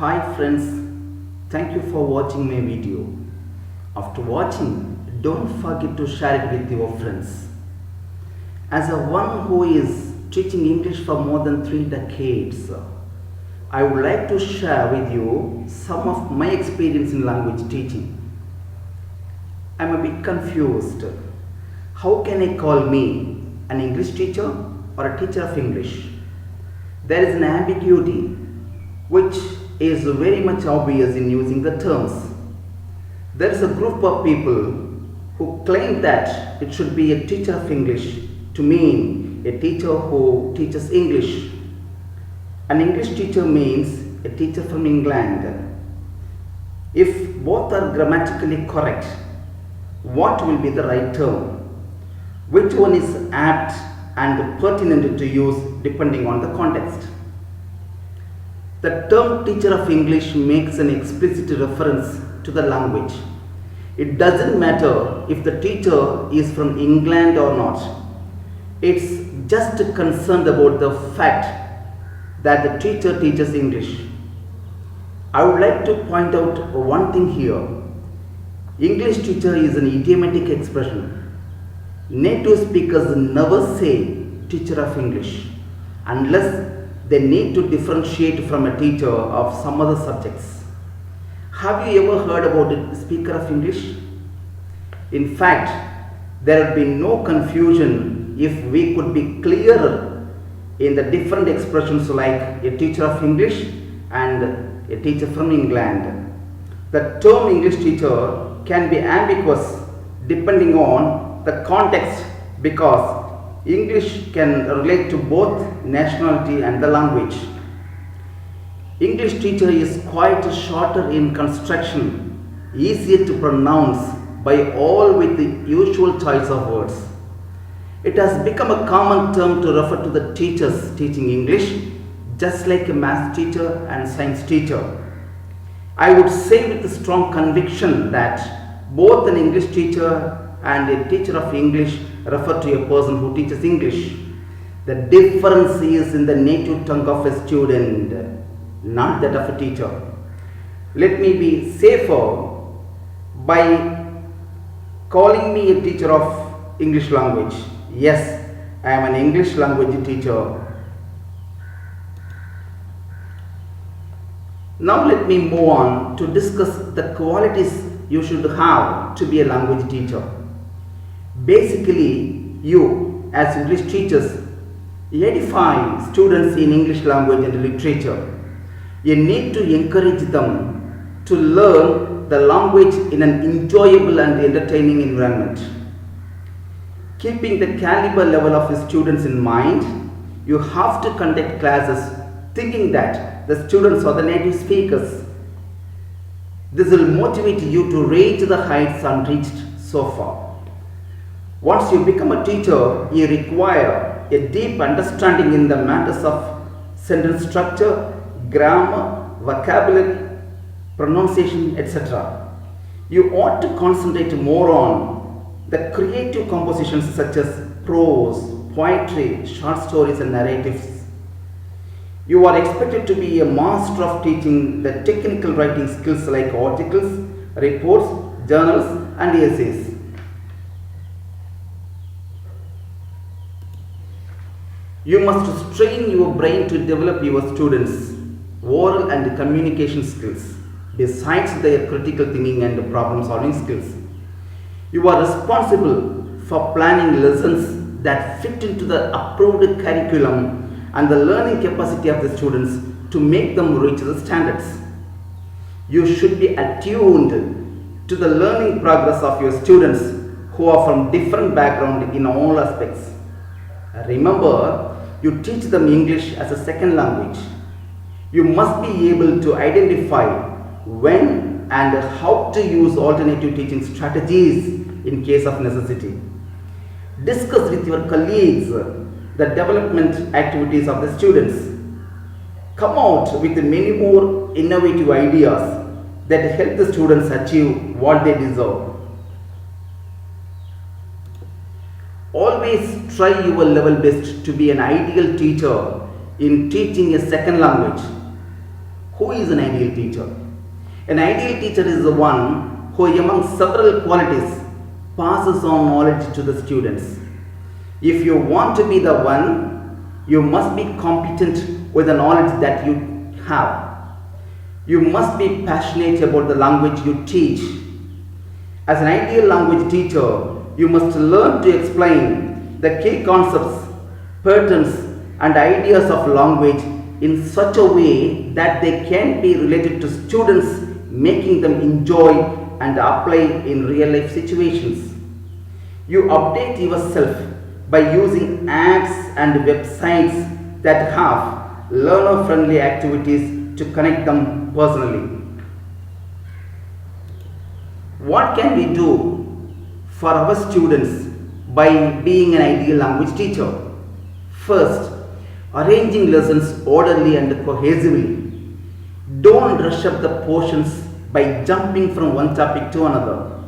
Hi friends, thank you for watching my video. After watching, don't forget to share it with your friends. As a one who is teaching English for more than 3 decades, I would like to share with you some of my experience in language teaching. I'm a bit confused. How can I call me an English teacher or a teacher of English? There is an ambiguity which is very much obvious in using the terms. There is a group of people who claim that it should be a teacher of English to mean a teacher who teaches English. An English teacher means a teacher from England. If both are grammatically correct, what will be the right term? Which one is apt and pertinent to use depending on the context? The term teacher of English makes an explicit reference to the language. It doesn't matter if the teacher is from England or not. It's just concerned about the fact that the teacher teaches English. I would like to point out one thing here. English teacher is an idiomatic expression. Native speakers never say teacher of English unless they need to differentiate from a teacher of some other subjects. Have you ever heard about a speaker of English? In fact, there would be no confusion if we could be clearer in the different expressions like a teacher of English and a teacher from England. The term English teacher can be ambiguous depending on the context because English can relate to both nationality and the language. English teacher is quite shorter in construction, easier to pronounce by all with the usual choice of words. It has become a common term to refer to the teachers teaching English, just like a math teacher and science teacher. I would say with a strong conviction that both an English teacher and a teacher of English refer to a person who teaches English. The difference is in the native tongue of a student, not that of a teacher. Let me be safer by calling me a teacher of English language. Yes, I am an English language teacher. Now let me move on to discuss the qualities you should have to be a language teacher. Basically, you as English teachers edify students in English language and literature. You need to encourage them to learn the language in an enjoyable and entertaining environment. Keeping the caliber level of the students in mind, you have to conduct classes thinking that the students are the native speakers. This will motivate you to reach the heights unreached so far. Once you become a teacher, you require a deep understanding in the matters of sentence structure, grammar, vocabulary, pronunciation, etc. You ought to concentrate more on the creative compositions such as prose, poetry, short stories and narratives. You are expected to be a master of teaching the technical writing skills like articles, reports, journals and essays. You must strain your brain to develop your students' oral and communication skills, besides their critical thinking and problem solving skills. You are responsible for planning lessons that fit into the approved curriculum and the learning capacity of the students to make them reach the standards. You should be attuned to the learning progress of your students who are from different backgrounds in all aspects. Remember, you teach them English as a second language. You must be able to identify when and how to use alternative teaching strategies in case of necessity. Discuss with your colleagues the development activities of the students. Come out with many more innovative ideas that help the students achieve what they deserve. Always try your level best to be an ideal teacher in teaching a second language. who is an ideal teacher? An ideal teacher is the one who, among several qualities, passes on knowledge to the students. If you want to be the one, you must be competent with the knowledge that you have. You must be passionate about the language you teach. As an ideal language teacher, you must learn to explain the key concepts, patterns, and ideas of language in such a way that they can be related to students, making them enjoy and apply in real life situations. You update yourself by using apps and websites that have learner-friendly activities to connect them personally. What can we do for our students by being an ideal language teacher? First, arranging lessons orderly and cohesively. Don't rush up the portions by jumping from one topic to another.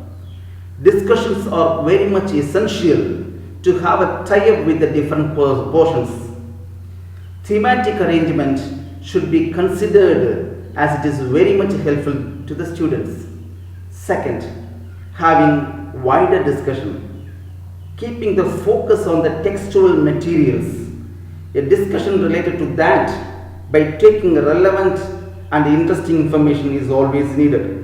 Discussions are very much essential to have a tie-up with the different portions. Thematic arrangement should be considered as it is very much helpful to the students. Second, having wider discussion. Keeping the focus on the textual materials. A discussion related to that by taking relevant and interesting information is always needed.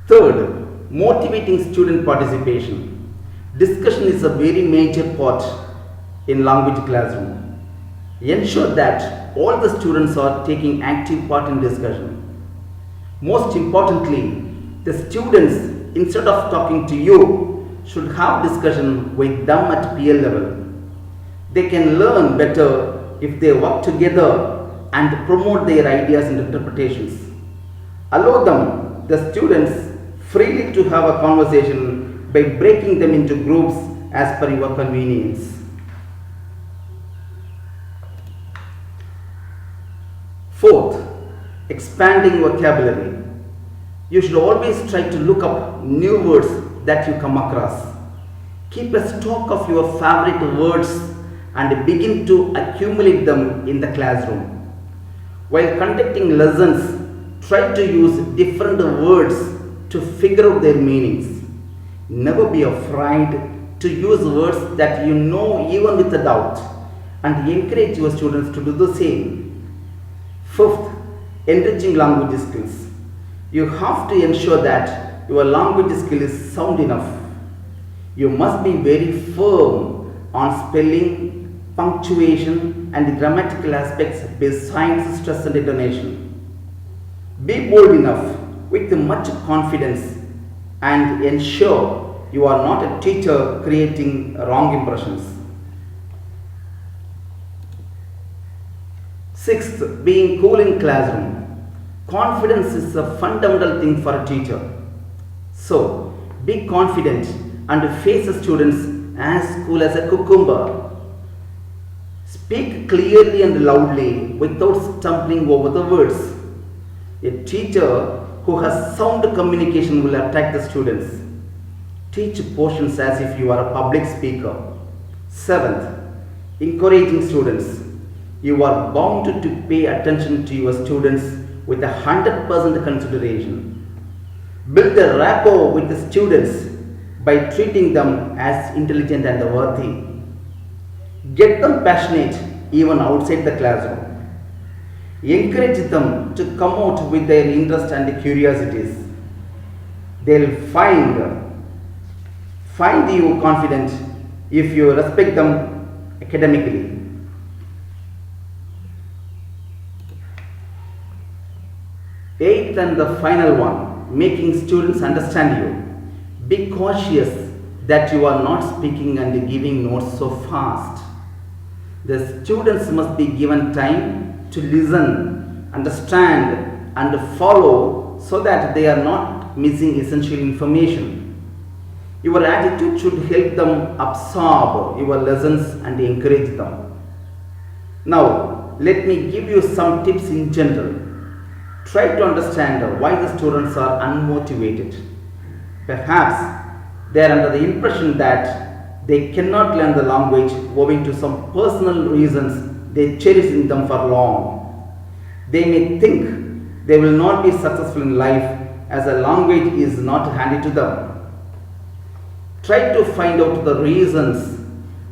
Third, motivating student participation. Discussion is a very major part in language classroom. Ensure that all the students are taking active part in discussion. Most importantly, the students, instead of talking to you, should have discussion with them at peer level. They can learn better if they work together and promote their ideas and interpretations. Allow them, the students, freely to have a conversation by breaking them into groups as per your convenience. Fourth, expanding vocabulary. You should always try to look up new words that you come across. Keep a stock of your favorite words and begin to accumulate them in the classroom. While conducting lessons, try to use different words to figure out their meanings. Never be afraid to use words that you know even with a doubt, and encourage your students to do the same. Fifth, enriching language skills. You have to ensure that your language skill is sound enough. You must be very firm on spelling, punctuation, and grammatical aspects besides stress and intonation. Be bold enough with much confidence and ensure you are not a teacher creating wrong impressions. Sixth, being cool in classroom. Confidence is a fundamental thing for a teacher. So, be confident and face the students as cool as a cucumber. Speak clearly and loudly without stumbling over the words. A teacher who has sound communication will attract the students. Teach portions as if you are a public speaker. Seventh, encouraging students. You are bound to pay attention to your students with 100% consideration. Build a rapport with the students by treating them as intelligent and worthy. Get them passionate even outside the classroom. Encourage them to come out with their interest and curiosities. They'll find you confident if you respect them academically. Eighth and the final one, making students understand you. Be cautious that you are not speaking and giving notes so fast. The students must be given time to listen, understand, and follow so that they are not missing essential information. Your attitude should help them absorb your lessons and encourage them. Now, let me give you some tips in general. Try to understand why the students are unmotivated. Perhaps they are under the impression that They cannot learn the language owing to some personal reasons they cherish in them for long. They may think they will not be successful in life as a language is not handed to them. Try to find out the reasons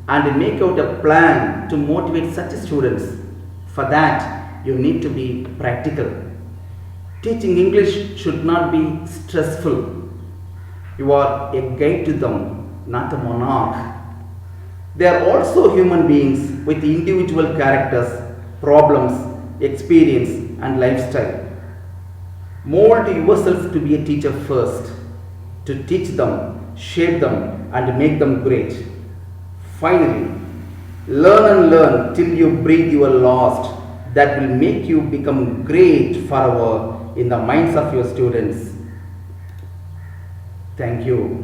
and make out a plan to motivate such students. For that, you need to be practical. Teaching English should not be stressful. You are a guide to them, not a monarch. They are also human beings with individual characters, problems, experience, and lifestyle. Mold yourself to be a teacher first, to teach them, shape them, and make them great. Finally, learn and learn till you breathe your last. That will make you become great forever in the minds of your students. Thank you.